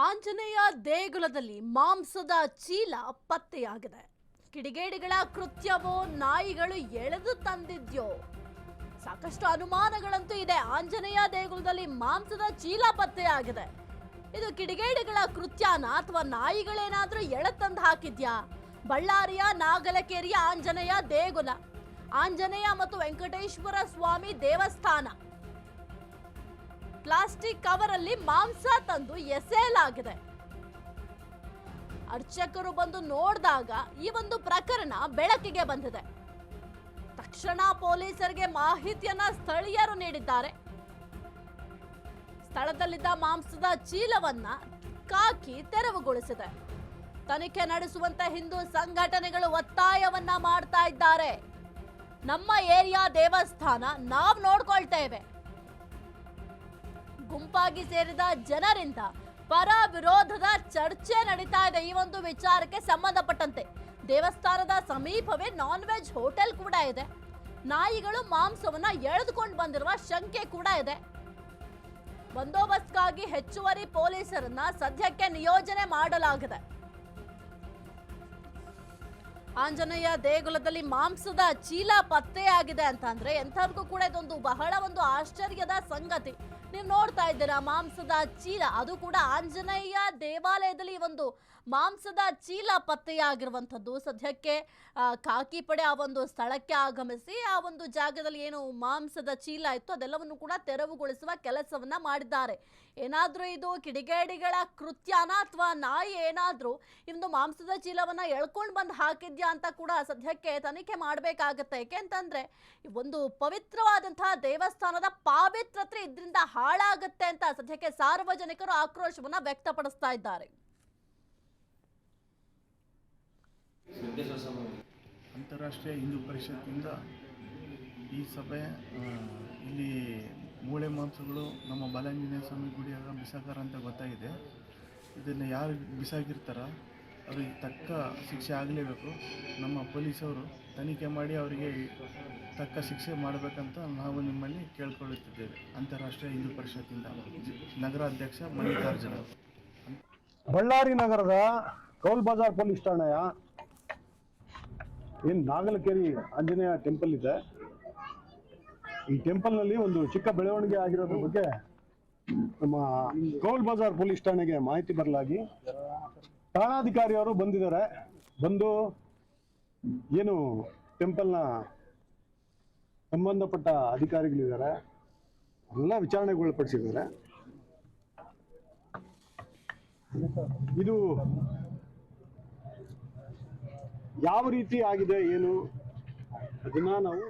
ಆಂಜನೇಯ ದೇಗುಲದಲ್ಲಿ ಮಾಂಸದ ಚೀಲ ಪತ್ತೆಯಾಗಿದೆ. ಕಿಡಿಗೇಡಿಗಳ ಕೃತ್ಯವೋ ನಾಯಿಗಳು ಎಳೆದು ತಂದಿದ್ಯೋ? ಸಾಕಷ್ಟು ಅನುಮಾನಗಳಂತೂ ಇದೆ. ಆಂಜನೇಯ ದೇಗುಲದಲ್ಲಿ ಮಾಂಸದ ಚೀಲ ಪತ್ತೆಯಾಗಿದೆ. ಇದು ಕಿಡಿಗೇಡಿಗಳ ಕೃತ್ಯನಾ ಅಥವಾ ನಾಯಿಗಳೇನಾದ್ರೂ ಎಳೆತಂದು ಹಾಕಿದ್ಯಾ? ಬಳ್ಳಾರಿಯ ನಾಗಲಕೇರಿಯ ಆಂಜನೇಯ ದೇಗುಲ, ಆಂಜನೇಯ ಮತ್ತು ವೆಂಕಟೇಶ್ವರ ಸ್ವಾಮಿ ದೇವಸ್ಥಾನ. ಪ್ಲಾಸ್ಟಿಕ್ ಕವರ್ ಅಲ್ಲಿ ಮಾಂಸ ತಂದು ಎಸೆಯಲಾಗಿದೆ. ಅರ್ಚಕರು ಬಂದು ನೋಡಿದಾಗ ಈ ಒಂದು ಪ್ರಕರಣ ಬೆಳಕಿಗೆ ಬಂದಿದೆ. ತಕ್ಷಣ ಪೊಲೀಸರಿಗೆ ಮಾಹಿತಿಯನ್ನ ಸ್ಥಳೀಯರು ನೀಡಿದ್ದಾರೆ. ಸ್ಥಳದಲ್ಲಿದ್ದ ಮಾಂಸದ ಚೀಲವನ್ನ ಕಾಕಿ ತೆರವುಗೊಳಿಸಿದೆ. ತನಿಖೆ ನಡೆಸುವಂತೆ ಹಿಂದೂ ಸಂಘಟನೆಗಳು ಒತ್ತಾಯವನ್ನ ಮಾಡ್ತಾ ಇದ್ದಾರೆ. ನಮ್ಮ ಏರಿಯಾ ದೇವಸ್ಥಾನ ನಾವು ನೋಡ್ಕೊಳ್ತೇವೆ. ಗುಂಪಾಗಿ ಸೇರಿದ ಜನರಿಂದ ಪರ ವಿರೋಧದ ಚರ್ಚೆ ನಡೀತಾ ಇದೆ. ಈ ಒಂದು ವಿಚಾರಕ್ಕೆ ಸಂಬಂಧಪಟ್ಟಂತೆ ದೇವಸ್ಥಾನದ ಸಮೀಪವೇ ನಾನ್ ವೆಜ್ ಹೋಟೆಲ್ ಕೂಡ ಇದೆ. ನಾಯಿಗಳು ಮಾಂಸವನ್ನ ಎಳೆದುಕೊಂಡು ಬಂದಿರುವ ಶಂಕೆ ಕೂಡ ಇದೆ. ಬಂದೋಬಸ್ತ್ಗಾಗಿ ಹೆಚ್ಚುವರಿ ಪೊಲೀಸರನ್ನ ಸದ್ಯಕ್ಕೆ ನಿಯೋಜನೆ ಮಾಡಲಾಗಿದೆ. ಆಂಜನೇಯ ದೇಗುಲದಲ್ಲಿ ಮಾಂಸದ ಚೀಲ ಪತ್ತೆಯಾಗಿದೆ ಅಂತಂದ್ರೆ ಎಂಥವ್ರಿಗೂ ಕೂಡ ಇದೊಂದು ಬಹಳ ಒಂದು ಆಶ್ಚರ್ಯದ ಸಂಗತಿ. ನೀವು ನೋಡ್ತಾ ಇದ್ದೀರಾ ಮಾಂಸದ ಚೀಲ, ಅದು ಕೂಡ ಆಂಜನೇಯ ದೇವಾಲಯದಲ್ಲಿ ಒಂದು ಮಾಂಸದ ಚೀಲ ಪತ್ತೆಯಾಗಿರುವಂಥದ್ದು. ಸದ್ಯಕ್ಕೆ ಖಾಕಿ ಪಡೆ ಆ ಒಂದು ಸ್ಥಳಕ್ಕೆ ಆಗಮಿಸಿ ಆ ಒಂದು ಜಾಗದಲ್ಲಿ ಏನು ಮಾಂಸದ ಚೀಲ ಇತ್ತು ಅದೆಲ್ಲವನ್ನು ಕೂಡ ತೆರವುಗೊಳಿಸುವ ಕೆಲಸವನ್ನ ಮಾಡಿದ್ದಾರೆ. ಏನಾದ್ರೂ ಇದು ಕಿಡಿಗೇಡಿಗಳ ಕೃತ್ಯನಾ ಅಥವಾ ನಾಯಿ ಏನಾದ್ರೂ ಒಂದು ಮಾಂಸದ ಚೀಲವನ್ನ ಎಳ್ಕೊಂಡು ಬಂದು ಹಾಕಿದ್ಯಾ ಅಂತ ಕೂಡ ಸದ್ಯಕ್ಕೆ ತನಿಖೆ ಮಾಡಬೇಕಾಗತ್ತೆ. ಯಾಕೆಂತಂದ್ರೆ ಒಂದು ಪವಿತ್ರವಾದಂತಹ ದೇವಸ್ಥಾನದ ಪಾವಿತ್ರತೆ ಇದರಿಂದ ಹಾಳಾಗುತ್ತೆ ಅಂತ ಸದ್ಯಕ್ಕೆ ಸಾರ್ವಜನಿಕರು ಆಕ್ರೋಶವನ್ನ ವ್ಯಕ್ತಪಡಿಸ್ತಾ ಇದ್ದಾರೆ. ಅಂತಾರಾಷ್ಟ್ರೀಯ ಹಿಂದೂ ಪರಿಷತ್ತಿನಿಂದ ಈ ಸಭೆ ಇಲ್ಲಿ ಮೂಳೆ ಮಾಂಸಗಳು ನಮ್ಮ ಬಾಲಾಂಜನೇಯ ಸ್ವಾಮಿ ಗುಡಿಯಾಗ ಬಿಸಾಕಾರ ಅಂತ ಗೊತ್ತಾಗಿದೆ. ಇದನ್ನು ಯಾರು ಬಿಸಾಕಿರ್ತಾರ ಅವ್ರಿಗೆ ತಕ್ಕ ಶಿಕ್ಷೆ ಆಗಲೇಬೇಕು. ನಮ್ಮ ಪೊಲೀಸವರು ತನಿಖೆ ಮಾಡಿ ಅವರಿಗೆ ತಕ್ಕ ಶಿಕ್ಷೆ ಮಾಡಬೇಕಂತ ನಾವು ನಿಮ್ಮಲ್ಲಿ ಕೇಳ್ಕೊಳ್ಳುತ್ತಿದ್ದೇವೆ. ಅಂತಾರಾಷ್ಟ್ರೀಯ ಹಿಂದೂ ಪರಿಷತ್ತಿಂದ ನಗರಾಧ್ಯಕ್ಷ ಮಲ್ಲಿಕಾರ್ಜುನ. ಬಳ್ಳಾರಿ ನಗರದ ಕೌಲ್ ಬಜಾರ್ ಪೊಲೀಸ್ ಠಾಣೆಯ ಏನು ನಾಗಲಕೇರಿ ಆಂಜನೇಯ ಟೆಂಪಲ್ ಇದೆ. ಈ ಟೆಂಪಲ್ನಲ್ಲಿ ಒಂದು ಚಿಕ್ಕ ಬೆಳವಣಿಗೆ ಆಗಿರೋದ್ರ ಬಗ್ಗೆ ನಮ್ಮ ಕೌಲ್ ಬಜಾರ್ ಪೊಲೀಸ್ ಠಾಣೆಗೆ ಮಾಹಿತಿ ಬರಲಾಗಿ ಠಾಣಾಧಿಕಾರಿಯವರು ಬಂದಿದ್ದಾರೆ. ಬಂದು ಏನು ಟೆಂಪಲ್ನ ಸಂಬಂಧಪಟ್ಟ ಅಧಿಕಾರಿಗಳಿದ್ದಾರೆ ಎಲ್ಲ ವಿಚಾರಣೆಗೊಳಪಡಿಸಿದ್ದಾರೆ. ಇದು ಯಾವ ರೀತಿ ಆಗಿದೆ ಏನು ಅದನ್ನ ನಾವು